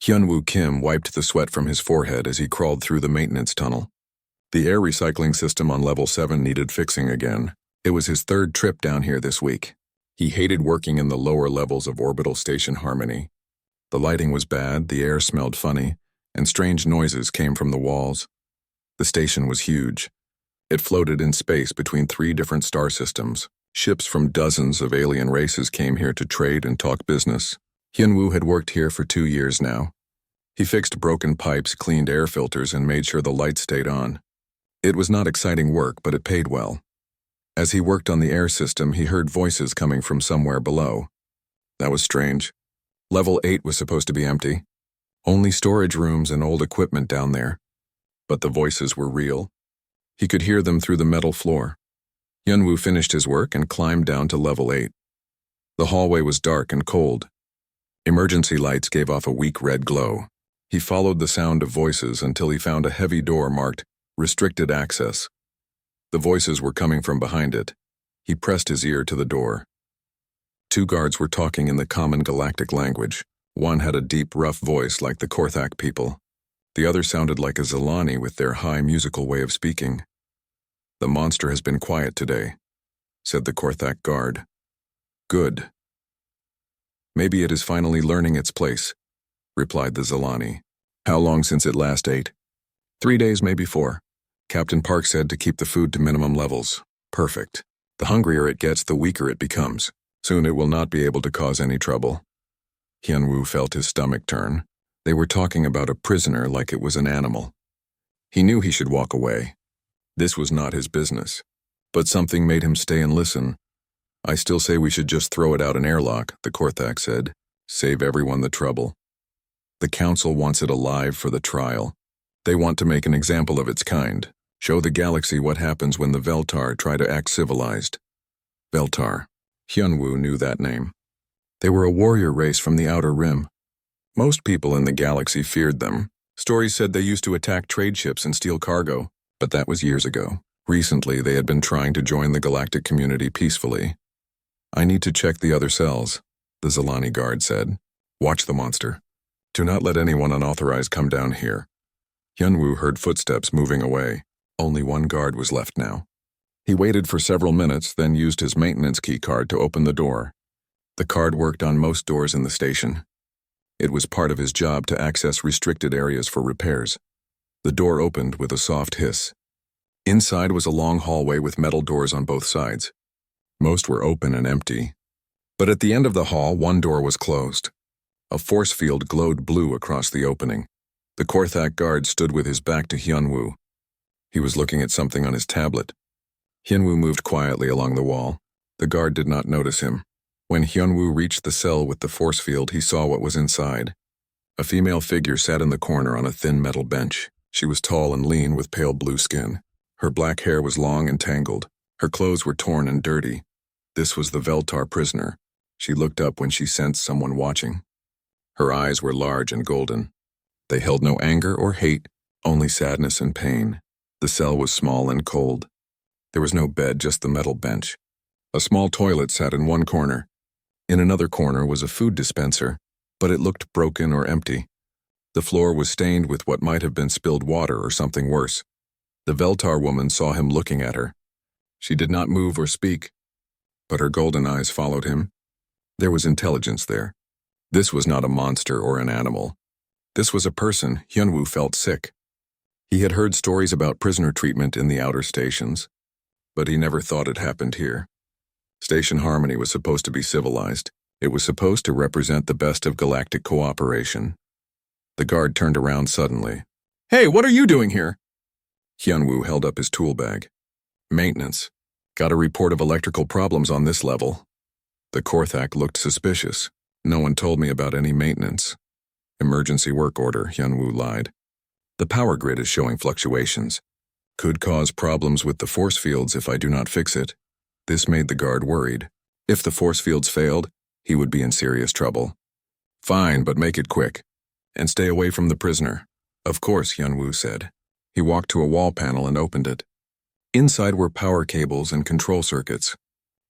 Hyunwoo Kim wiped the sweat from his forehead as he crawled through the maintenance tunnel. The air recycling system on level 7 needed fixing again. It was his third trip down here this week. He hated working in the lower levels of Orbital Station Harmony. The lighting was bad, the air smelled funny, and strange noises came from the walls. The station was huge. It floated in space between 3 different star systems. Ships from dozens of alien races came here to trade and talk business. Hyunwoo had worked here for 2 years now. He fixed broken pipes, cleaned air filters, and made sure the lights stayed on. It was not exciting work, but it paid well. As he worked on the air system, he heard voices coming from somewhere below. That was strange. Level 8 was supposed to be empty. Only storage rooms and old equipment down there. But the voices were real. He could hear them through the metal floor. Hyunwoo finished his work and climbed down to level 8. The hallway was dark and cold. Emergency lights gave off a weak red glow. He followed the sound of voices until he found a heavy door marked Restricted Access. The voices were coming from behind it. He pressed his ear to the door. 2 guards were talking in the common galactic language. One had a deep, rough voice like the Korthak people. The other sounded like a Zilani with their high musical way of speaking. "The monster has been quiet today," said the Korthak guard. "Good. Maybe it is finally learning its place," replied the Zilani. "How long since it last ate?" 3 days, maybe 4. Captain Park said to keep the food to minimum levels. Perfect. The hungrier it gets, the weaker it becomes. Soon it will not be able to cause any trouble. Hyunwoo felt his stomach turn. They were talking about a prisoner like it was an animal. He knew he should walk away. This was not his business. But something made him stay and listen. "I still say we should just throw it out an airlock," the Korthak said. "Save everyone the trouble. The council wants it alive for the trial. They want to make an example of its kind. Show the galaxy what happens when the Veltar try to act civilized." Veltar. Hyunwoo knew that name. They were a warrior race from the Outer Rim. Most people in the galaxy feared them. Stories said they used to attack trade ships and steal cargo, but that was years ago. Recently, they had been trying to join the galactic community peacefully. "I need to check the other cells," the Zilani guard said. "Watch the monster. Do not let anyone unauthorized come down here." Hyunwoo heard footsteps moving away. Only 1 guard was left now. He waited for several minutes, then used his maintenance key card to open the door. The card worked on most doors in the station. It was part of his job to access restricted areas for repairs. The door opened with a soft hiss. Inside was a long hallway with metal doors on both sides. Most were open and empty. But at the end of the hall, 1 door was closed. A force field glowed blue across the opening. The Korthak guard stood with his back to Hyunwoo. He was looking at something on his tablet. Hyunwoo moved quietly along the wall. The guard did not notice him. When Hyunwoo reached the cell with the force field, he saw what was inside. A female figure sat in the corner on a thin metal bench. She was tall and lean with pale blue skin. Her black hair was long and tangled. Her clothes were torn and dirty. This was the Veltar prisoner. She looked up when she sensed someone watching. Her eyes were large and golden. They held no anger or hate, only sadness and pain. The cell was small and cold. There was no bed, just the metal bench. A small toilet sat in one corner. In another corner was a food dispenser, but it looked broken or empty. The floor was stained with what might have been spilled water or something worse. The Veltar woman saw him looking at her. She did not move or speak, but her golden eyes followed him. There was intelligence there. This was not a monster or an animal. This was a person. Hyunwoo felt sick. He had heard stories about prisoner treatment in the outer stations, but he never thought it happened here. Station Harmony was supposed to be civilized. It was supposed to represent the best of galactic cooperation. The guard turned around suddenly. "Hey, what are you doing here?" Hyunwoo held up his tool bag. "Maintenance. Got a report of electrical problems on this level." The Korthak looked suspicious. "No one told me about any maintenance." "Emergency work order," Hyunwoo lied. "The power grid is showing fluctuations. Could cause problems with the force fields if I do not fix it." This made the guard worried. If the force fields failed, he would be in serious trouble. "Fine, but make it quick. And stay away from the prisoner." "Of course," Hyunwoo said. He walked to a wall panel and opened it. Inside were power cables and control circuits.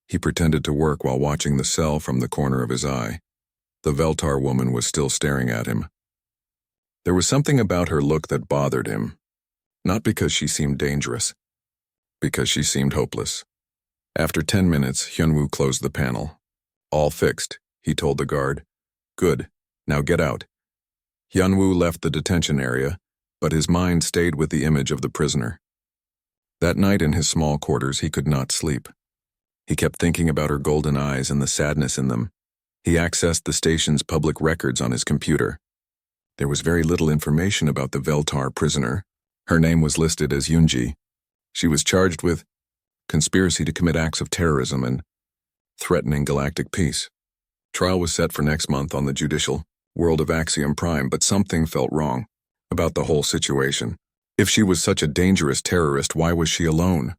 He pretended to work while watching the cell from the corner of his eye. The Veltar woman was still staring at him. There was something about her look that bothered him. Not because she seemed dangerous, because she seemed hopeless. After 10 minutes, Hyunwoo closed the panel. All fixed, he told the guard. Good, now get out. Hyunwoo left the detention area, but his mind stayed with the image of the prisoner. That night in his small quarters, he could not sleep. He kept thinking about her golden eyes and the sadness in them. He accessed the station's public records on his computer. There was very little information about the Veltar prisoner. Her name was listed as Yoonji. She was charged with conspiracy to commit acts of terrorism and threatening galactic peace. Trial was set for next month on the judicial world of Axiom Prime, but something felt wrong about the whole situation. If she was such a dangerous terrorist, why was she alone?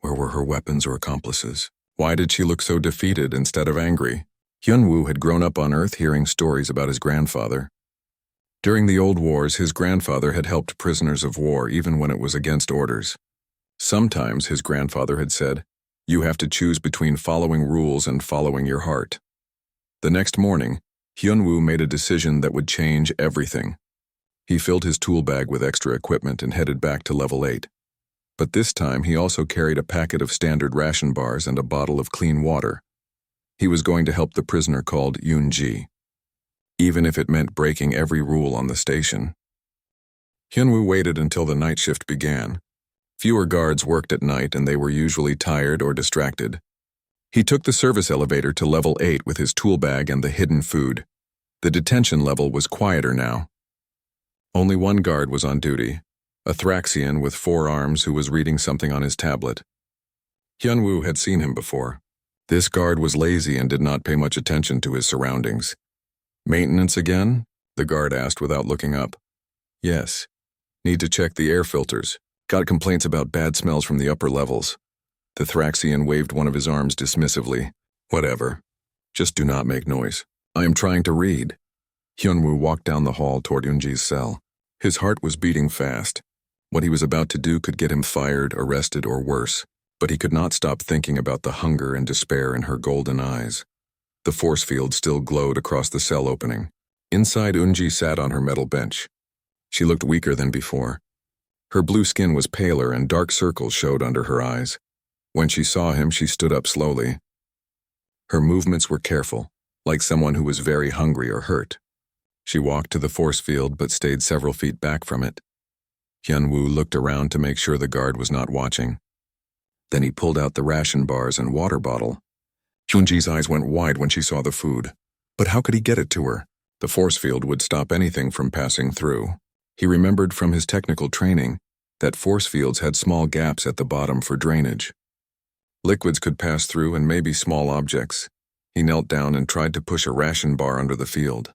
Where were her weapons or accomplices? Why did she look so defeated instead of angry? Hyunwoo had grown up on Earth hearing stories about his grandfather. During the old wars, his grandfather had helped prisoners of war even when it was against orders. Sometimes his grandfather had said, "You have to choose between following rules and following your heart." The next morning, Hyunwoo made a decision that would change everything. He filled his tool bag with extra equipment and headed back to level 8. But this time he also carried a packet of standard ration bars and a bottle of clean water. He was going to help the prisoner called Yoonji, even if it meant breaking every rule on the station. Hyunwoo waited until the night shift began. Fewer guards worked at night and they were usually tired or distracted. He took the service elevator to level 8 with his tool bag and the hidden food. The detention level was quieter now. Only one guard was on duty, a Thraxian with 4 arms who was reading something on his tablet. Hyunwoo had seen him before. This guard was lazy and did not pay much attention to his surroundings. "Maintenance again?" the guard asked without looking up. "Yes. Need to check the air filters. Got complaints about bad smells from the upper levels." The Thraxian waved one of his arms dismissively. "Whatever. Just do not make noise. I am trying to read." Hyunwoo walked down the hall toward Yoonji's cell. His heart was beating fast. What he was about to do could get him fired, arrested, or worse, but he could not stop thinking about the hunger and despair in her golden eyes. The force field still glowed across the cell opening. Inside, Yoonji sat on her metal bench. She looked weaker than before. Her blue skin was paler and dark circles showed under her eyes. When she saw him, she stood up slowly. Her movements were careful, like someone who was very hungry or hurt. She walked to the force field but stayed several feet back from it. Hyunwoo looked around to make sure the guard was not watching. Then he pulled out the ration bars and water bottle. Yoonji's eyes went wide when she saw the food. But how could he get it to her? The force field would stop anything from passing through. He remembered from his technical training that force fields had small gaps at the bottom for drainage. Liquids could pass through and maybe small objects. He knelt down and tried to push a ration bar under the field.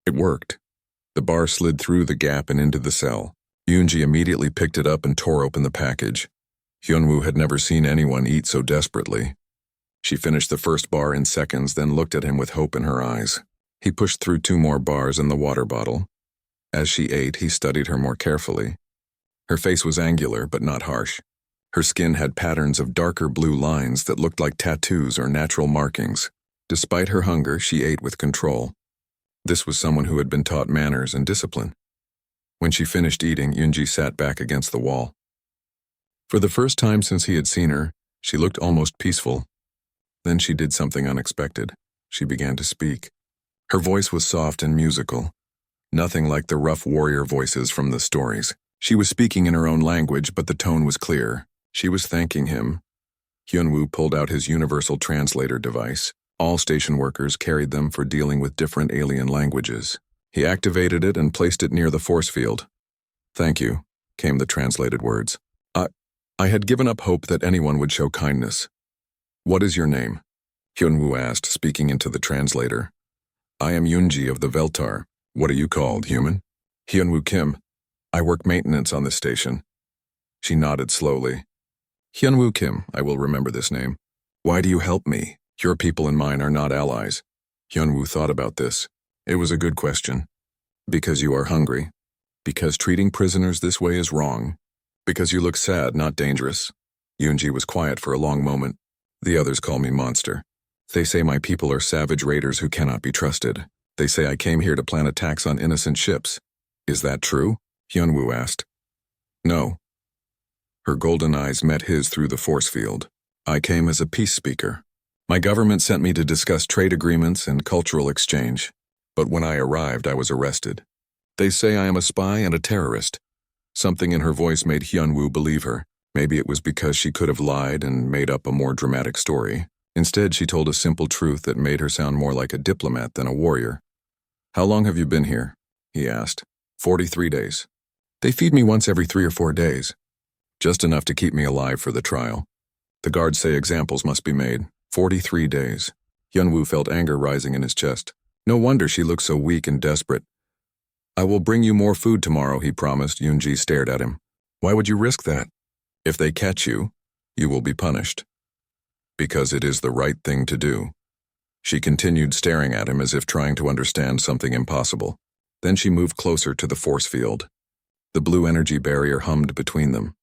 It worked. The bar slid through the gap and into the cell. Yoonji immediately picked it up and tore open the package. Hyunwoo had never seen anyone eat so desperately. She finished the first bar in seconds, then looked at him with hope in her eyes. He pushed through 2 more bars and the water bottle. As she ate, he studied her more carefully. Her face was angular but not harsh. Her skin had patterns of darker blue lines that looked like tattoos or natural markings. Despite her hunger, she ate with control. This was someone who had been taught manners and discipline. When she finished eating, Yoonji sat back against the wall. For the first time since he had seen her, she looked almost peaceful. Then she did something unexpected. She began to speak. Her voice was soft and musical, nothing like the rough warrior voices from the stories. She was speaking in her own language, but the tone was clear. She was thanking him. Hyunwoo pulled out his universal translator device. All station workers carried them for dealing with different alien languages. He activated it and placed it near the force field. "Thank you," came the translated words. I had given up hope that anyone would show kindness." "What is your name?" Hyunwoo asked, speaking into the translator. "I am Yoonji of the Veltar. What are you called, human?" "Hyunwoo Kim. I work maintenance on this station." She nodded slowly. "Hyunwoo Kim, I will remember this name. Why do you help me? Your people and mine are not allies." Hyunwoo thought about this. It was a good question. "Because you are hungry. Because treating prisoners this way is wrong. Because you look sad, not dangerous." Yoonji was quiet for a long moment. "The others call me monster. They say my people are savage raiders who cannot be trusted. They say I came here to plan attacks on innocent ships. Is that true? Hyunwoo asked. No. Her golden eyes met his through the force field. I came as a peace speaker. My government sent me to discuss trade agreements and cultural exchange. But when I arrived, I was arrested. They say I am a spy and a terrorist. Something in her voice made Hyunwoo believe her. Maybe it was because she could have lied and made up a more dramatic story. Instead, she told a simple truth that made her sound more like a diplomat than a warrior. How long have you been here? He asked. 43 days. They feed me once every 3 or 4 days. Just enough to keep me alive for the trial. The guards say examples must be made. 43 days. Hyunwoo felt anger rising in his chest. No wonder she looked so weak and desperate. I will bring you more food tomorrow, he promised. Yoonji stared at him. Why would you risk that? If they catch you, you will be punished. Because it is the right thing to do. She continued staring at him as if trying to understand something impossible. Then she moved closer to the force field. The blue energy barrier hummed between them.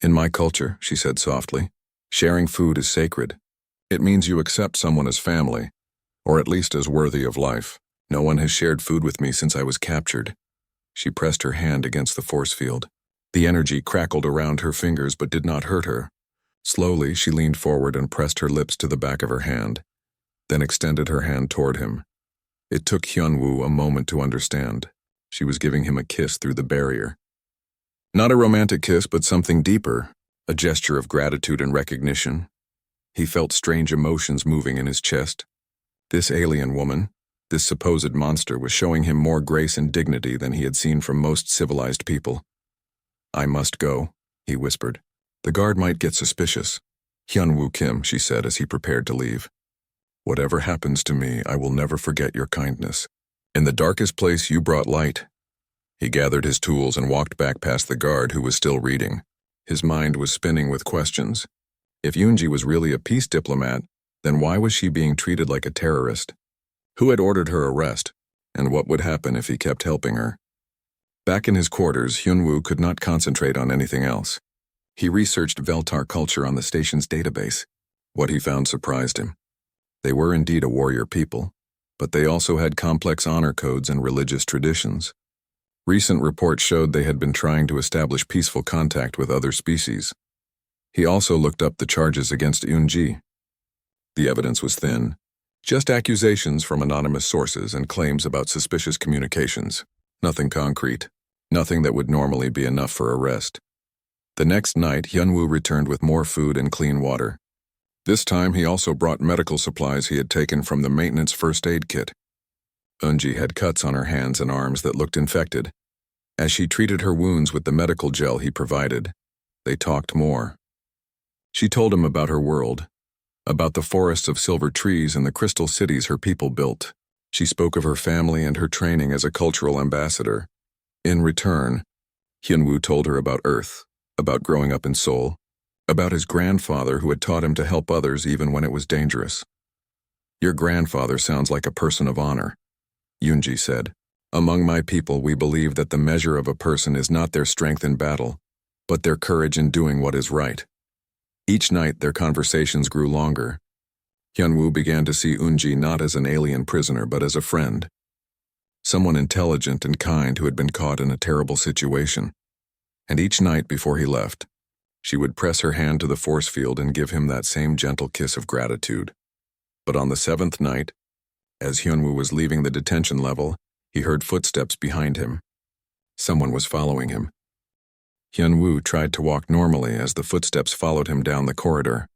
In my culture, she said softly, sharing food is sacred. It means you accept someone as family, or at least as worthy of life. No one has shared food with me since I was captured. She pressed her hand against the force field. The energy crackled around her fingers but did not hurt her. Slowly, she leaned forward and pressed her lips to the back of her hand, then extended her hand toward him. It took Hyunwoo a moment to understand. She was giving him a kiss through the barrier. Not a romantic kiss, but something deeper, a gesture of gratitude and recognition. He felt strange emotions moving in his chest. This alien woman, this supposed monster, was showing him more grace and dignity than he had seen from most civilized people. I must go, he whispered. The guard might get suspicious. Hyunwoo Kim, she said as he prepared to leave. Whatever happens to me, I will never forget your kindness. In the darkest place, you brought light. He gathered his tools and walked back past the guard who was still reading. His mind was spinning with questions. If Yoonji was really a peace diplomat, then why was she being treated like a terrorist? Who had ordered her arrest, and what would happen if he kept helping her? Back in his quarters, Hyunwoo could not concentrate on anything else. He researched Veltar culture on the station's database. What he found surprised him. They were indeed a warrior people, but they also had complex honor codes and religious traditions. Recent reports showed they had been trying to establish peaceful contact with other species. He also looked up the charges against Yoonji. The evidence was thin. Just accusations from anonymous sources and claims about suspicious communications. Nothing concrete. Nothing that would normally be enough for arrest. The next night, Hyunwoo returned with more food and clean water. This time, he also brought medical supplies he had taken from the maintenance first aid kit. Eunji had cuts on her hands and arms that looked infected. As she treated her wounds with the medical gel he provided, they talked more. She told him about her world, about the forests of silver trees and the crystal cities her people built. She spoke of her family and her training as a cultural ambassador. In return, Hyunwoo told her about Earth, about growing up in Seoul, about his grandfather who had taught him to help others even when it was dangerous. Your grandfather sounds like a person of honor, Yoonji said. Among my people, we believe that the measure of a person is not their strength in battle, but their courage in doing what is right. Each night, their conversations grew longer. Hyunwoo began to see Eunji not as an alien prisoner, but as a friend. Someone intelligent and kind who had been caught in a terrible situation. And each night before he left, she would press her hand to the force field and give him that same gentle kiss of gratitude. But on the 7th night, as Hyunwoo was leaving the detention level, he heard footsteps behind him. Someone was following him. Hyunwoo tried to walk normally as the footsteps followed him down the corridor.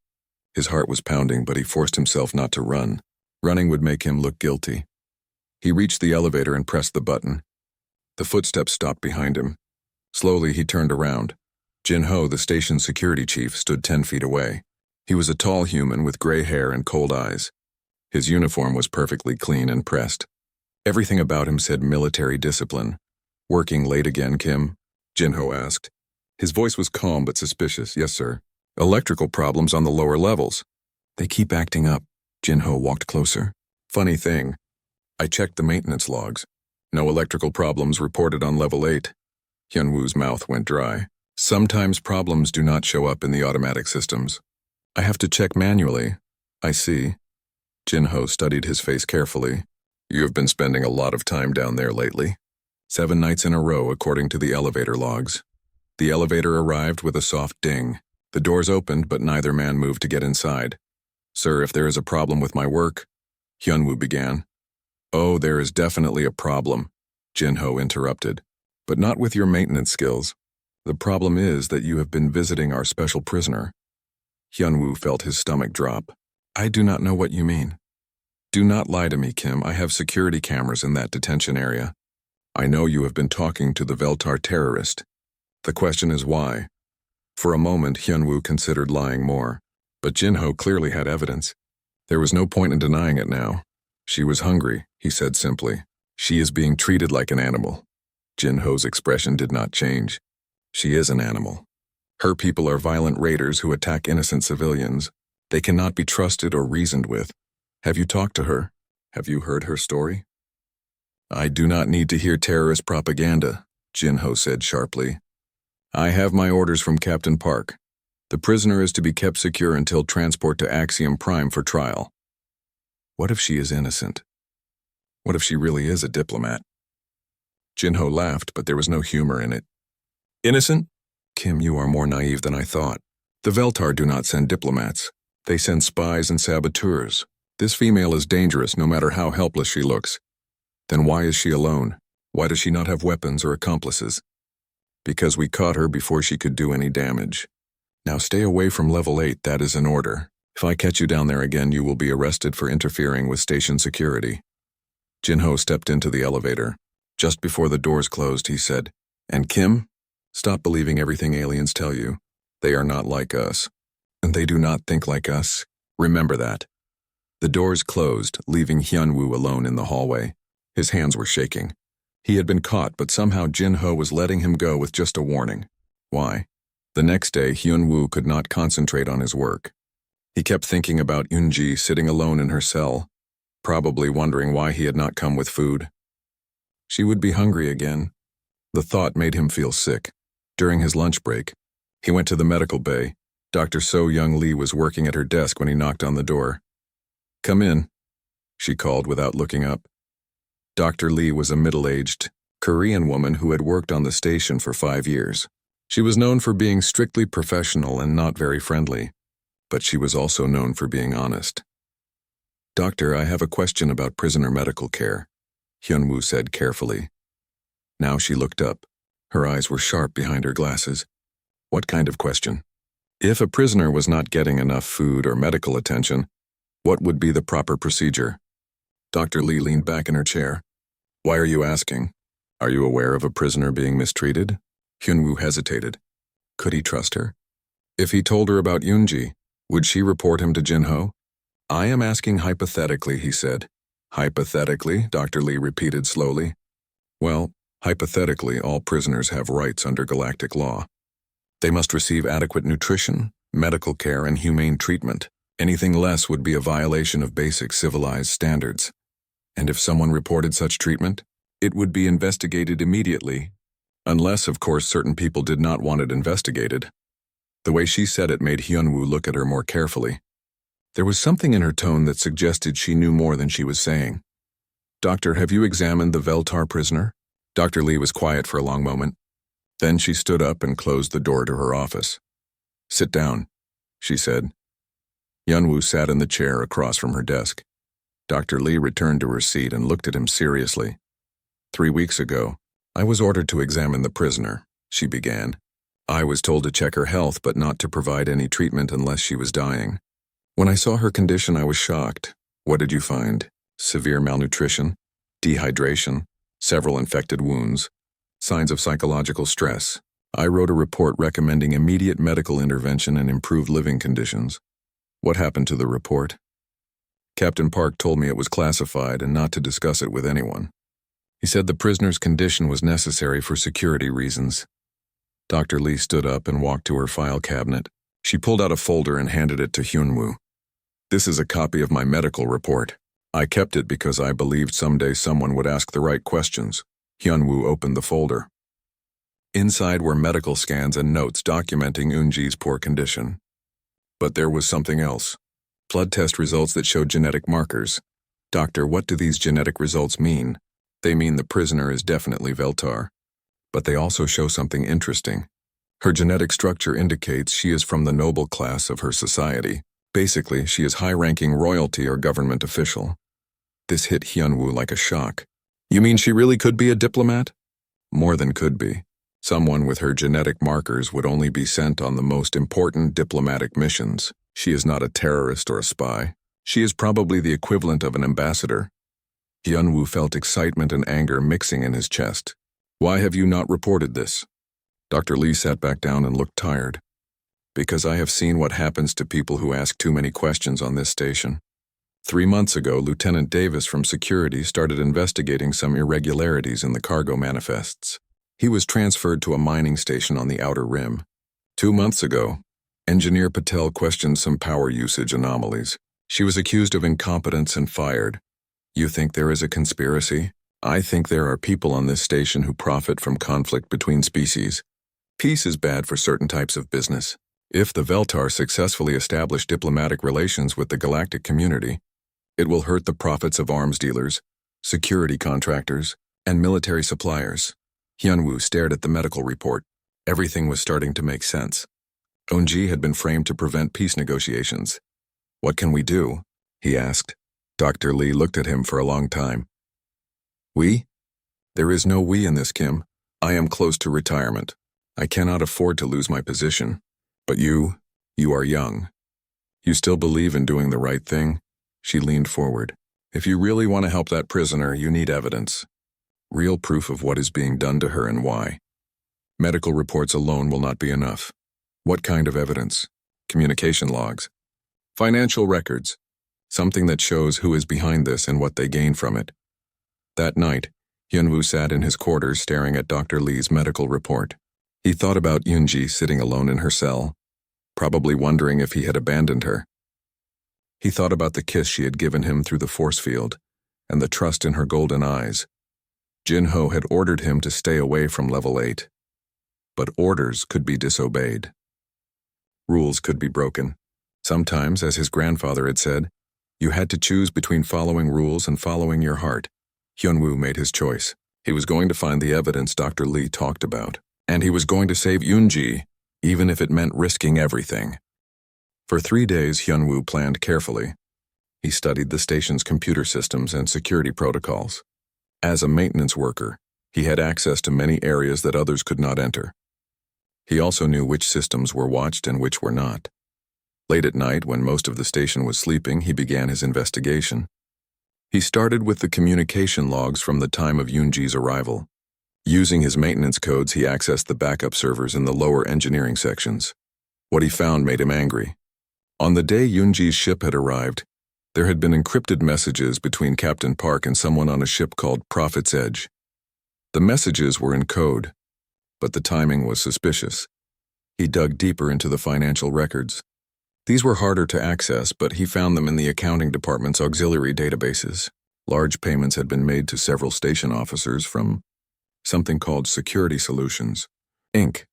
His heart was pounding, but he forced himself not to run. Running would make him look guilty. He reached the elevator and pressed the button. The footsteps stopped behind him. Slowly, he turned around. Jin-ho, the station's security chief, stood 10 feet away. He was a tall human with gray hair and cold eyes. His uniform was perfectly clean and pressed. Everything about him said military discipline. Working late again, Kim? Jin-ho asked. His voice was calm but suspicious. Yes, sir. Electrical problems on the lower levels. They keep acting up. Jin-ho walked closer. Funny thing. I checked the maintenance logs. No electrical problems reported on level 8. Hyunwoo's mouth went dry. Sometimes problems do not show up in the automatic systems. I have to check manually. I see. Jin-ho studied his face carefully. You have been spending a lot of time down there lately. 7 nights in a row, according to the elevator logs. The elevator arrived with a soft ding. The doors opened, but neither man moved to get inside. "Sir, if there is a problem with my work," Hyunwoo began. "Oh, there is definitely a problem," Jinho interrupted. "But not with your maintenance skills. The problem is that you have been visiting our special prisoner." Hyunwoo felt his stomach drop. "I do not know what you mean." "Do not lie to me, Kim. I have security cameras in that detention area. I know you have been talking to the Veltar terrorist. The question is why?" For a moment, Hyunwoo considered lying more, but Jinho clearly had evidence. There was no point in denying it now. "She was hungry," he said simply. "She is being treated like an animal." Jinho's expression did not change. "She is an animal. Her people are violent raiders who attack innocent civilians. They cannot be trusted or reasoned with. Have you talked to her? Have you heard her story?" "I do not need to hear terrorist propaganda," Jinho said sharply. "I have my orders from Captain Park. The prisoner is to be kept secure until transport to Axiom Prime for trial." What if she is innocent? What if she really is a diplomat? Jinho laughed, but there was no humor in it. "Innocent? Kim, you are more naive than I thought. The Veltar do not send diplomats. They send spies and saboteurs. This female is dangerous no matter how helpless she looks. Then why is she alone? Why does she not have weapons or accomplices?" "Because we caught her before she could do any damage. Now stay away from level 8, that is an order. If I catch you down there again, you will be arrested for interfering with station security." Jinho stepped into the elevator. Just before the doors closed, he said, "And Kim, stop believing everything aliens tell you. They are not like us. And they do not think like us. Remember that." The doors closed, leaving Hyunwoo alone in the hallway. His hands were shaking. He had been caught, but somehow Jinho was letting him go with just a warning. Why? The next day, Hyunwoo could not concentrate on his work. He kept thinking about Eunji sitting alone in her cell, probably wondering why he had not come with food. She would be hungry again. The thought made him feel sick. During his lunch break, he went to the medical bay. Dr. So Young Lee was working at her desk when he knocked on the door. "Come in," she called without looking up. Dr. Lee was a middle-aged Korean woman who had worked on the station for 5 years. She was known for being strictly professional and not very friendly, but she was also known for being honest. "Doctor, I have a question about prisoner medical care," Hyunwoo said carefully. Now she looked up. Her eyes were sharp behind her glasses. "What kind of question?" "If a prisoner was not getting enough food or medical attention, what would be the proper procedure?" Dr. Lee leaned back in her chair. "Why are you asking? Are you aware of a prisoner being mistreated?" Hyunwoo hesitated. Could he trust her? If he told her about Eunji, would she report him to Jinho? "I am asking hypothetically," he said. "Hypothetically," Dr. Lee repeated slowly. "Well, hypothetically, all prisoners have rights under galactic law. They must receive adequate nutrition, medical care, and humane treatment. Anything less would be a violation of basic civilized standards. And if someone reported such treatment, it would be investigated immediately, unless, of course, certain people did not want it investigated." The way she said it made Hyunwoo look at her more carefully. There was something in her tone that suggested she knew more than she was saying. "Doctor, have you examined the Veltar prisoner?" Dr. Lee was quiet for a long moment. Then she stood up and closed the door to her office. "Sit down," she said. Hyunwoo sat in the chair across from her desk. Dr. Lee returned to her seat and looked at him seriously. 3 weeks ago, I was ordered to examine the prisoner," she began. "I was told to check her health but not to provide any treatment unless she was dying. When I saw her condition, I was shocked. What did you find? Severe malnutrition, dehydration, several infected wounds, signs of psychological stress. I wrote a report recommending immediate medical intervention and improved living conditions." "What happened to the report?" "Captain Park told me it was classified and not to discuss it with anyone. He said the prisoner's condition was necessary for security reasons." Dr. Lee stood up and walked to her file cabinet. She pulled out a folder and handed it to Hyunwoo. "This is a copy of my medical report. I kept it because I believed someday someone would ask the right questions." Hyunwoo opened the folder. Inside were medical scans and notes documenting Eunji's poor condition. But there was something else. Blood test results that showed genetic markers. "Doctor, what do these genetic results mean?" They mean the prisoner is definitely Veltar. But they also show something interesting. Her genetic structure indicates she is from the noble class of her society. Basically, she is high-ranking royalty or government official. This hit Hyunwoo like a shock. You mean she really could be a diplomat? More than could be. Someone with her genetic markers would only be sent on the most important diplomatic missions. She is not a terrorist or a spy. She is probably the equivalent of an ambassador. Hyunwoo felt excitement and anger mixing in his chest. Why have you not reported this? Dr. Lee sat back down and looked tired. Because I have seen what happens to people who ask too many questions on this station. 3 months ago, Lieutenant Davis from security started investigating some irregularities in the cargo manifests. He was transferred to a mining station on the outer rim. 2 months ago, Engineer Patel questioned some power usage anomalies. She was accused of incompetence and fired. You think there is a conspiracy? I think there are people on this station who profit from conflict between species. Peace is bad for certain types of business. If the Veltar successfully establish diplomatic relations with the galactic community, it will hurt the profits of arms dealers, security contractors, and military suppliers. Hyunwoo stared at the medical report. Everything was starting to make sense. Eunji had been framed to prevent peace negotiations. What can we do? He asked. Dr. Lee looked at him for a long time. We? There is no we in this, Kim. I am close to retirement. I cannot afford to lose my position. But you are young. You still believe in doing the right thing? She leaned forward. If you really want to help that prisoner, you need evidence. Real proof of what is being done to her and why. Medical reports alone will not be enough. What kind of evidence? Communication logs. Financial records. Something that shows who is behind this and what they gain from it. That night, Hyunwoo sat in his quarters staring at Dr. Lee's medical report. He thought about Yoonji sitting alone in her cell, probably wondering if he had abandoned her. He thought about the kiss she had given him through the force field, and the trust in her golden eyes. Jin-ho had ordered him to stay away from level 8. But orders could be disobeyed. Rules could be broken. Sometimes, as his grandfather had said, you had to choose between following rules and following your heart. Hyunwoo made his choice. He was going to find the evidence Dr. Lee talked about. And he was going to save Yoonji, even if it meant risking everything. For 3 days, Hyunwoo planned carefully. He studied the station's computer systems and security protocols. As a maintenance worker, he had access to many areas that others could not enter. He also knew which systems were watched and which were not. Late at night, when most of the station was sleeping, he began his investigation. He started with the communication logs from the time of Yoonji's arrival. Using his maintenance codes, he accessed the backup servers in the lower engineering sections. What he found made him angry. On the day Yoonji's ship had arrived, there had been encrypted messages between Captain Park and someone on a ship called Prophet's Edge. The messages were in code, but the timing was suspicious. He dug deeper into the financial records. These were harder to access, but he found them in the accounting department's auxiliary databases. Large payments had been made to several station officers from something called Security Solutions, Inc.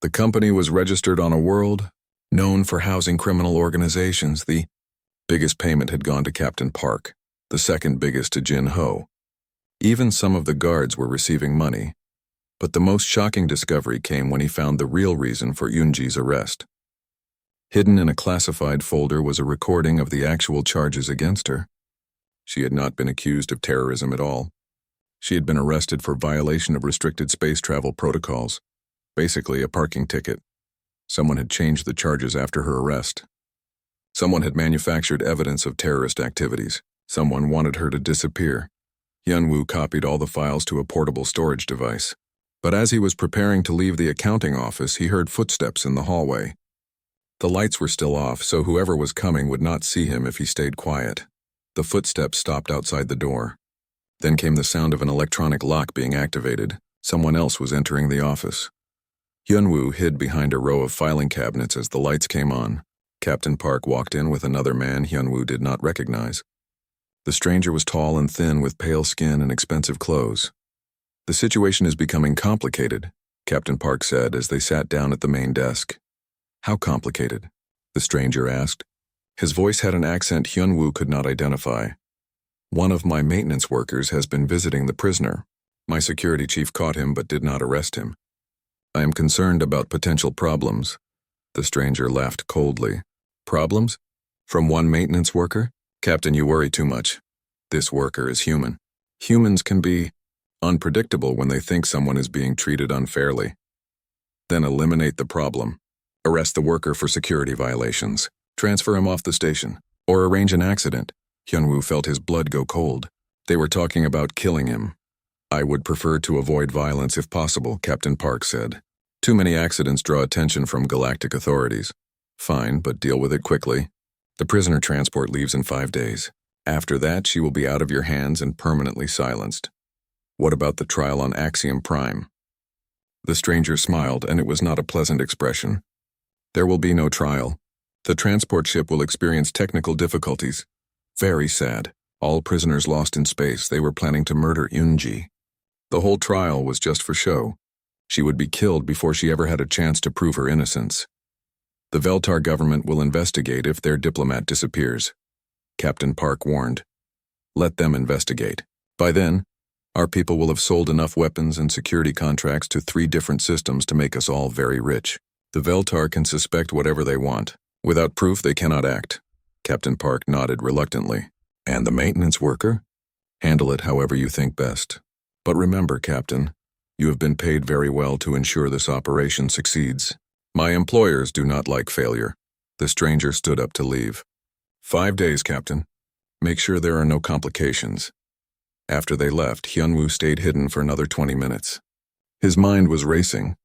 The company was registered on a world known for housing criminal organizations. The biggest payment had gone to Captain Park, the second biggest to Jin-ho. Even some of the guards were receiving money. But the most shocking discovery came when he found the real reason for Yoonji's arrest. Hidden in a classified folder was a recording of the actual charges against her. She had not been accused of terrorism at all. She had been arrested for violation of restricted space travel protocols, basically a parking ticket. Someone had changed the charges after her arrest. Someone had manufactured evidence of terrorist activities. Someone wanted her to disappear. Hyunwoo copied all the files to a portable storage device. But as he was preparing to leave the accounting office, he heard footsteps in the hallway. The lights were still off, so whoever was coming would not see him if he stayed quiet. The footsteps stopped outside the door. Then came the sound of an electronic lock being activated. Someone else was entering the office. Hyunwoo hid behind a row of filing cabinets as the lights came on. Captain Park walked in with another man Hyunwoo did not recognize. The stranger was tall and thin with pale skin and expensive clothes. The situation is becoming complicated, Captain Park said as they sat down at the main desk. How complicated? The stranger asked. His voice had an accent Hyunwoo could not identify. One of my maintenance workers has been visiting the prisoner. My security chief caught him but did not arrest him. I am concerned about potential problems." The stranger laughed coldly. "Problems? From one maintenance worker? Captain, you worry too much. This worker is human. Humans can be unpredictable when they think someone is being treated unfairly. Then eliminate the problem. Arrest the worker for security violations. Transfer him off the station. Or arrange an accident." Hyunwoo felt his blood go cold. They were talking about killing him. "I would prefer to avoid violence if possible," Captain Park said. "Too many accidents draw attention from galactic authorities." "Fine, but deal with it quickly. The prisoner transport leaves in 5 days. After that, she will be out of your hands and permanently silenced." "What about the trial on Axiom Prime?" The stranger smiled, and it was not a pleasant expression. "There will be no trial. The transport ship will experience technical difficulties. Very sad. All prisoners lost in space. They were planning to murder Yoonji. The whole trial was just for show. She would be killed before she ever had a chance to prove her innocence. The Veltar government will investigate if their diplomat disappears," Captain Park warned. "Let them investigate. By then, our people will have sold enough weapons and security contracts to 3 different systems to make us all very rich. The Veltar can suspect whatever they want. Without proof, they cannot act." Captain Park nodded reluctantly. "And the maintenance worker? Handle it however you think best. But remember, Captain, you have been paid very well to ensure this operation succeeds. My employers do not like failure." The stranger stood up to leave. 5 days, Captain. Make sure there are no complications." After they left, Hyunwoo stayed hidden for another 20 minutes. His mind was racing.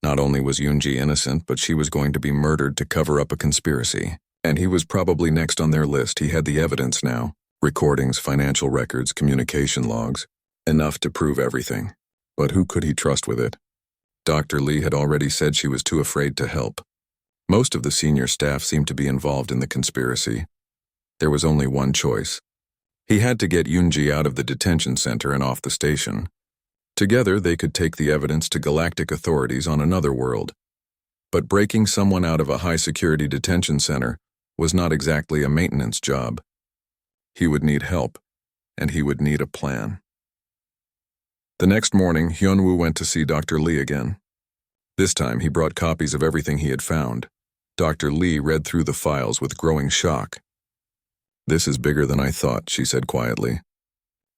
Not only was Yoonji innocent, but she was going to be murdered to cover up a conspiracy. And he was probably next on their list. He had the evidence now. Recordings, financial records, communication logs. Enough to prove everything. But who could he trust with it? Dr. Lee had already said she was too afraid to help. Most of the senior staff seemed to be involved in the conspiracy. There was only one choice. He had to get Yoonji out of the detention center and off the station. Together, they could take the evidence to galactic authorities on another world. But breaking someone out of a high-security detention center was not exactly a maintenance job. He would need help, and he would need a plan. The next morning, Hyunwoo went to see Dr. Lee again. This time, he brought copies of everything he had found. Dr. Lee read through the files with growing shock. "This is bigger than I thought," she said quietly.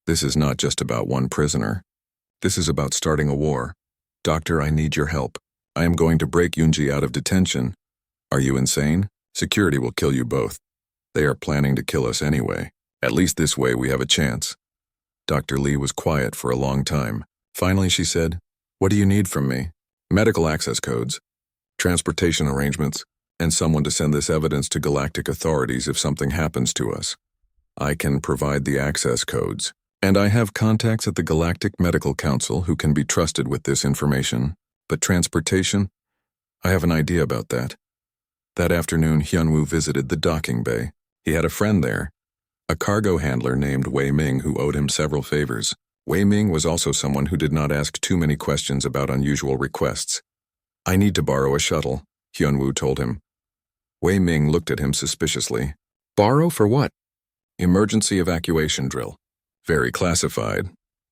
"This is not just about one prisoner. This is about starting a war. Doctor, I need your help. I am going to break Yoonji out of detention." "Are you insane? Security will kill you both. They are planning to kill us anyway. At least this way we have a chance." Dr. Lee was quiet for a long time. Finally she said, "What do you need from me?" "Medical access codes, transportation arrangements, and someone to send this evidence to galactic authorities if something happens to us. I can provide the access codes, and I have contacts at the Galactic Medical Council who can be trusted with this information. But transportation? I have an idea about that." That afternoon, Hyunwoo visited the docking bay. He had a friend there, a cargo handler named Wei Ming who owed him several favors. Wei Ming was also someone who did not ask too many questions about unusual requests. "I need to borrow a shuttle," Hyunwoo told him. Wei Ming looked at him suspiciously. "Borrow for what?" "Emergency evacuation drill." Very classified.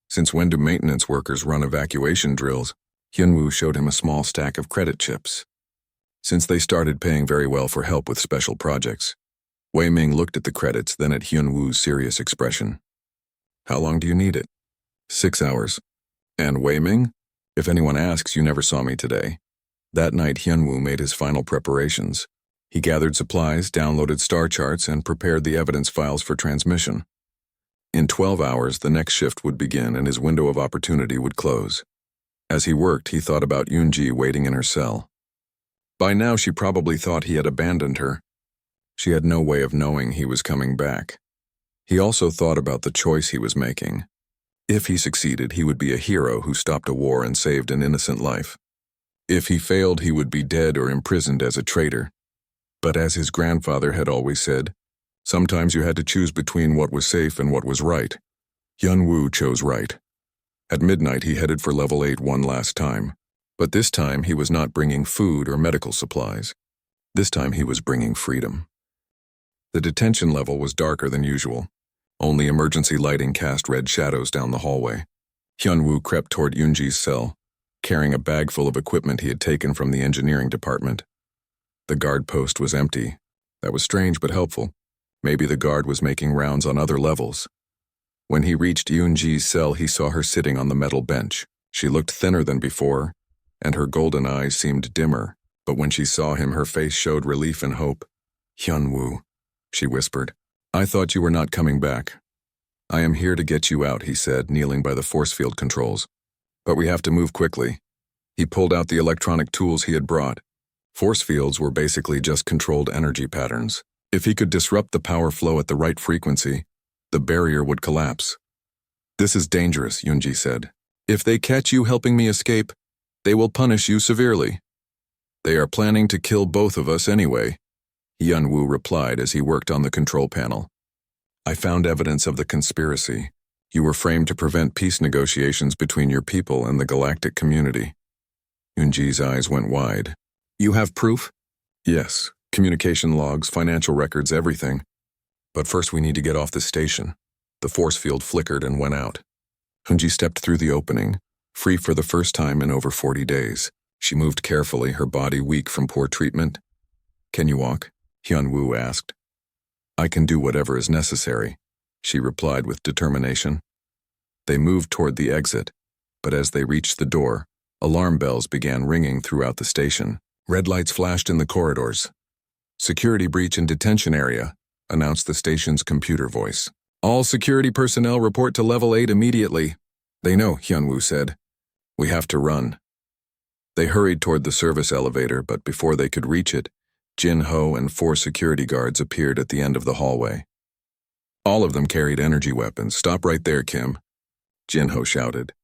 Since when do maintenance workers run evacuation drills? Hyunwoo showed him a small stack of credit chips. Since they started paying very well for help with special projects. Wei Ming looked at the credits, then at Hyunwoo's serious expression. "How long do you need it?" 6 hours. "And Wei Ming? If anyone asks, you never saw me today." That night, Hyunwoo made his final preparations. He gathered supplies, downloaded star charts, and prepared the evidence files for transmission. In 12 hours, the next shift would begin and his window of opportunity would close. As he worked, he thought about Yoonji waiting in her cell. By now, she probably thought he had abandoned her. She had no way of knowing he was coming back. He also thought about the choice he was making. If he succeeded, he would be a hero who stopped a war and saved an innocent life. If he failed, he would be dead or imprisoned as a traitor. But as his grandfather had always said, sometimes you had to choose between what was safe and what was right. Hyunwoo chose right. At midnight, he headed for level 8 one last time. But this time, he was not bringing food or medical supplies. This time, he was bringing freedom. The detention level was darker than usual. Only emergency lighting cast red shadows down the hallway. Hyunwoo crept toward Yoonji's cell, carrying a bag full of equipment he had taken from the engineering department. The guard post was empty. That was strange but helpful. Maybe the guard was making rounds on other levels. When he reached Yoonji's cell, he saw her sitting on the metal bench. She looked thinner than before, and her golden eyes seemed dimmer, but when she saw him, her face showed relief and hope. "Hyunwoo," she whispered. "I thought you were not coming back." "I am here to get you out," he said, kneeling by the force field controls. "But we have to move quickly." He pulled out the electronic tools he had brought. Force fields were basically just controlled energy patterns. If he could disrupt the power flow at the right frequency, the barrier would collapse. "This is dangerous," Yoonji said. "If they catch you helping me escape, they will punish you severely." "They are planning to kill both of us anyway," Hyunwoo replied as he worked on the control panel. "I found evidence of the conspiracy. You were framed to prevent peace negotiations between your people and the galactic community." Yoonji's eyes went wide. "You have proof?" "Yes. Communication logs, financial records, everything. But first we need to get off the station." The force field flickered and went out. Yoonji stepped through the opening, free for the first time in over 40 days. She moved carefully, her body weak from poor treatment. "Can you walk?" Hyunwoo asked. "I can do whatever is necessary," she replied with determination. They moved toward the exit, but as they reached the door, alarm bells began ringing throughout the station. Red lights flashed in the corridors. "Security breach in detention area," announced the station's computer voice. "All security personnel report to Level 8 immediately." "They know," Hyunwoo said. "We have to run." They hurried toward the service elevator, but before they could reach it, Jin-ho and 4 security guards appeared at the end of the hallway. All of them carried energy weapons. "Stop right there, Kim," Jin-ho shouted.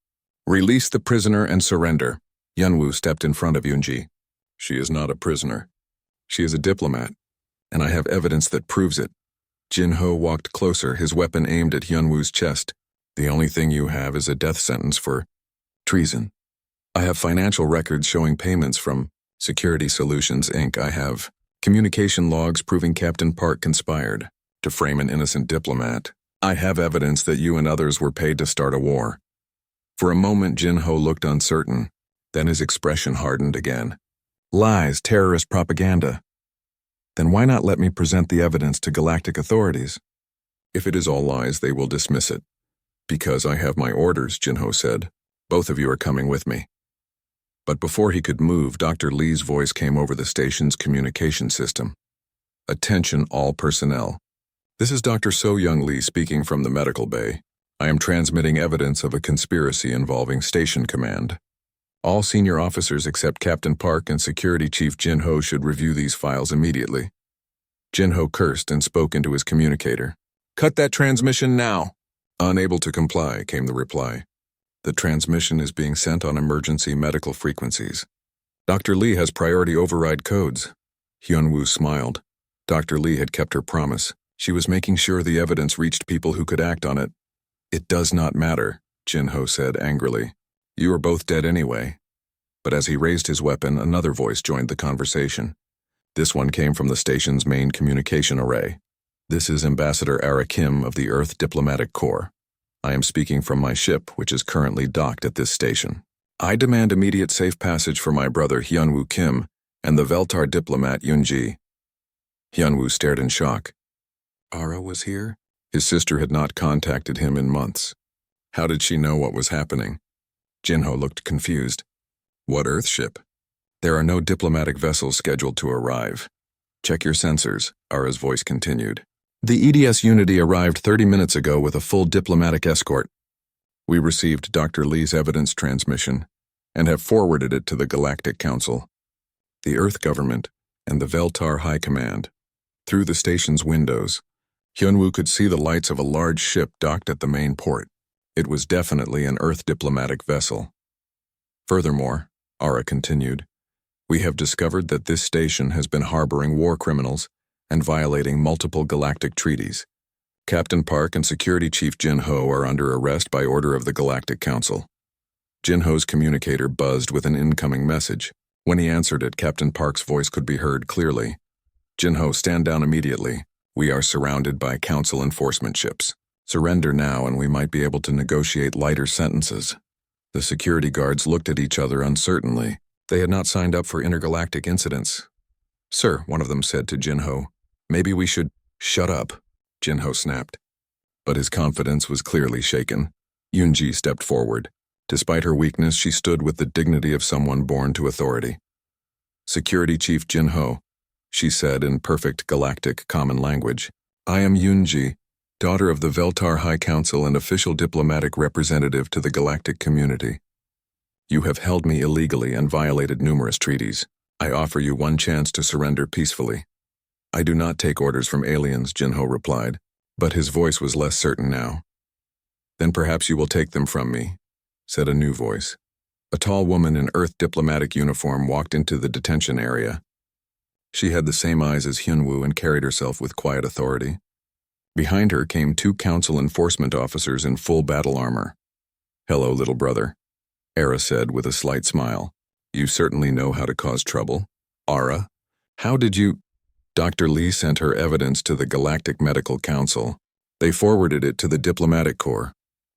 "Release the prisoner and surrender." Hyunwoo stepped in front of Yoonji. "She is not a prisoner. She is a diplomat, and I have evidence that proves it." Jin-ho walked closer, his weapon aimed at Hyunwoo's chest. "The only thing you have is a death sentence for treason. I have financial records showing payments from Security Solutions, Inc. I have communication logs proving Captain Park conspired to frame an innocent diplomat. I have evidence that you and others were paid to start a war." For a moment, Jin-ho looked uncertain. Then his expression hardened again. "Lies, terrorist propaganda. Then why not let me present the evidence to galactic authorities?" "If it is all lies, they will dismiss it." "Because I have my orders," Jin-ho said. "Both of you are coming with me." But before he could move, Dr. Lee's voice came over the station's communication system. "Attention all personnel. This is Dr. So-Young Lee speaking from the medical bay. I am transmitting evidence of a conspiracy involving Station Command. All senior officers except Captain Park and Security Chief Jin-ho should review these files immediately." Jin-ho cursed and spoke into his communicator. "Cut that transmission now." "Unable to comply," came the reply. "The transmission is being sent on emergency medical frequencies. Dr. Lee has priority override codes." Hyunwoo smiled. Dr. Lee had kept her promise. She was making sure the evidence reached people who could act on it. "It does not matter," Jin-ho said angrily. "You are both dead anyway." But as he raised his weapon, another voice joined the conversation. This one came from the station's main communication array. "This is Ambassador Ara Kim of the Earth Diplomatic Corps. I am speaking from my ship, which is currently docked at this station. I demand immediate safe passage for my brother Hyunwoo Kim and the Veltar diplomat Yoonji." Hyunwoo stared in shock. Ara was here? His sister had not contacted him in months. How did she know what was happening? Jin-ho looked confused. "What Earth ship?" "There are no diplomatic vessels scheduled to arrive. Check your sensors," Ara's voice continued. "The EDS Unity arrived 30 minutes ago with a full diplomatic escort. We received Dr. Lee's evidence transmission and have forwarded it to the Galactic Council, the Earth government, and the Veltar High Command." Through the station's windows, Hyunwoo could see the lights of a large ship docked at the main port. It was definitely an Earth diplomatic vessel. "Furthermore," Ara continued, "we have discovered that this station has been harboring war criminals and violating multiple galactic treaties. Captain Park and Security Chief Jin-ho are under arrest by order of the Galactic Council." Jin-ho's communicator buzzed with an incoming message. When he answered it, Captain Park's voice could be heard clearly. "Jin-ho, stand down immediately. We are surrounded by Council enforcement ships. Surrender now and we might be able to negotiate lighter sentences. The security guards looked at each other uncertainly. They had not signed up for intergalactic incidents. Sir, one of them said to Jinho, maybe we should— Shut up, Jinho snapped. But his confidence was clearly shaken. Yunji stepped forward. Despite her weakness, she stood with the dignity of someone born to authority. Security Chief Jinho, she said in perfect galactic common language. I am Yunji, daughter of the Veltar High Council and official diplomatic representative to the galactic community. You have held me illegally and violated numerous treaties. I offer you one chance to surrender peacefully. I do not take orders from aliens, Jinho replied, but his voice was less certain now. Then perhaps you will take them from me, said a new voice. A tall woman in Earth diplomatic uniform walked into the detention area. She had the same eyes as Hyunwoo and carried herself with quiet authority. Behind her came two council enforcement officers in full battle armor. Hello, little brother, Ara said with a slight smile. You certainly know how to cause trouble. Ara, how did you— Dr. Lee sent her evidence to the Galactic Medical Council. They forwarded it to the Diplomatic Corps.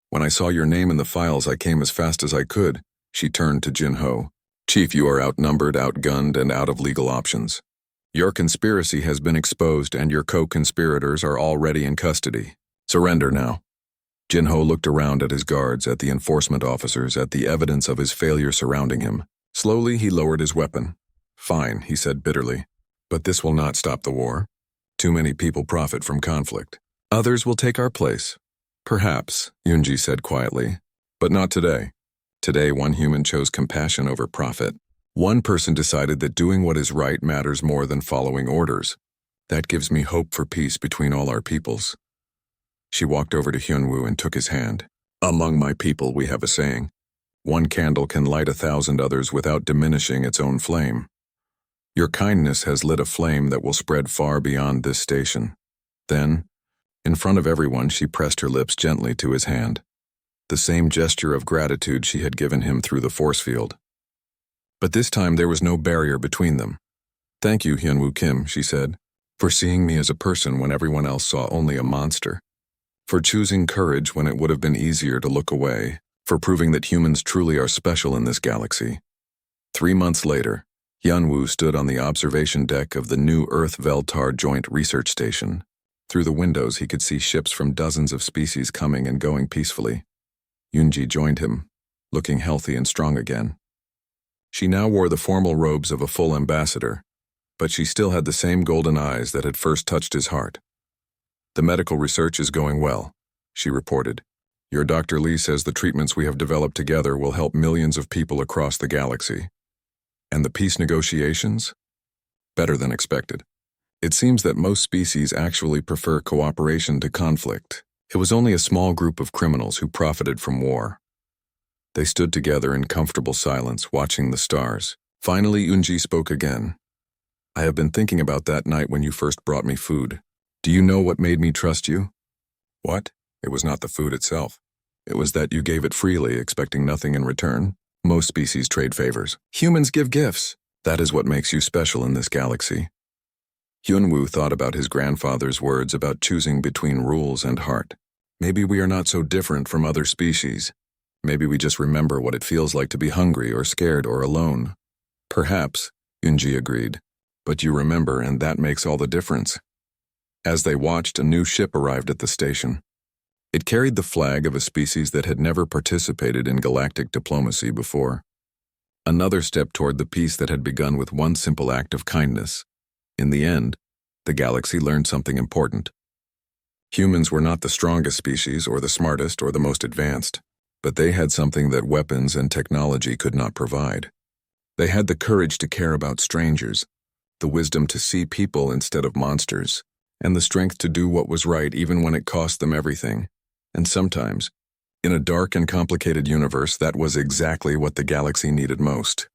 When I saw your name in the files, I came as fast as I could. She turned to Jinho. Chief, you are outnumbered, outgunned, and out of legal options. Your conspiracy has been exposed and your co-conspirators are already in custody. Surrender now. Jinho looked around at his guards, at the enforcement officers, at the evidence of his failure surrounding him. Slowly, he lowered his weapon. Fine, he said bitterly. But this will not stop the war. Too many people profit from conflict. Others will take our place. Perhaps, Yunji said quietly. But not today. Today, one human chose compassion over profit. One person decided that doing what is right matters more than following orders. That gives me hope for peace between all our peoples. She walked over to Hyunwoo and took his hand. Among my people, we have a saying. One candle can light 1,000 others without diminishing its own flame. Your kindness has lit a flame that will spread far beyond this station. Then, in front of everyone, she pressed her lips gently to his hand. The same gesture of gratitude she had given him through the force field. But this time there was no barrier between them. Thank you, Hyunwoo Kim, she said, for seeing me as a person when everyone else saw only a monster. For choosing courage when it would have been easier to look away. For proving that humans truly are special in this galaxy. 3 months later, Hyunwoo stood on the observation deck of the new Earth-Veltar Joint Research Station. Through the windows he could see ships from dozens of species coming and going peacefully. Yunji joined him, looking healthy and strong again. She now wore the formal robes of a full ambassador, but she still had the same golden eyes that had first touched his heart. The medical research is going well, she reported. Your Dr. Lee says the treatments we have developed together will help millions of people across the galaxy. And the peace negotiations? Better than expected. It seems that most species actually prefer cooperation to conflict. It was only a small group of criminals who profited from war. They stood together in comfortable silence, watching the stars. Finally, Yunji spoke again. I have been thinking about that night when you first brought me food. Do you know what made me trust you? What? It was not the food itself. It was that you gave it freely, expecting nothing in return. Most species trade favors. Humans give gifts. That is what makes you special in this galaxy. Hyunwoo thought about his grandfather's words about choosing between rules and heart. Maybe we are not so different from other species. Maybe we just remember what it feels like to be hungry or scared or alone. Perhaps, Yunji agreed. But you remember, and that makes all the difference. As they watched, a new ship arrived at the station. It carried the flag of a species that had never participated in galactic diplomacy before. Another step toward the peace that had begun with one simple act of kindness. In the end, the galaxy learned something important. Humans were not the strongest species or the smartest or the most advanced, but they had something that weapons and technology could not provide. They had the courage to care about strangers, the wisdom to see people instead of monsters, and the strength to do what was right even when it cost them everything. And sometimes, in a dark and complicated universe, that was exactly what the galaxy needed most.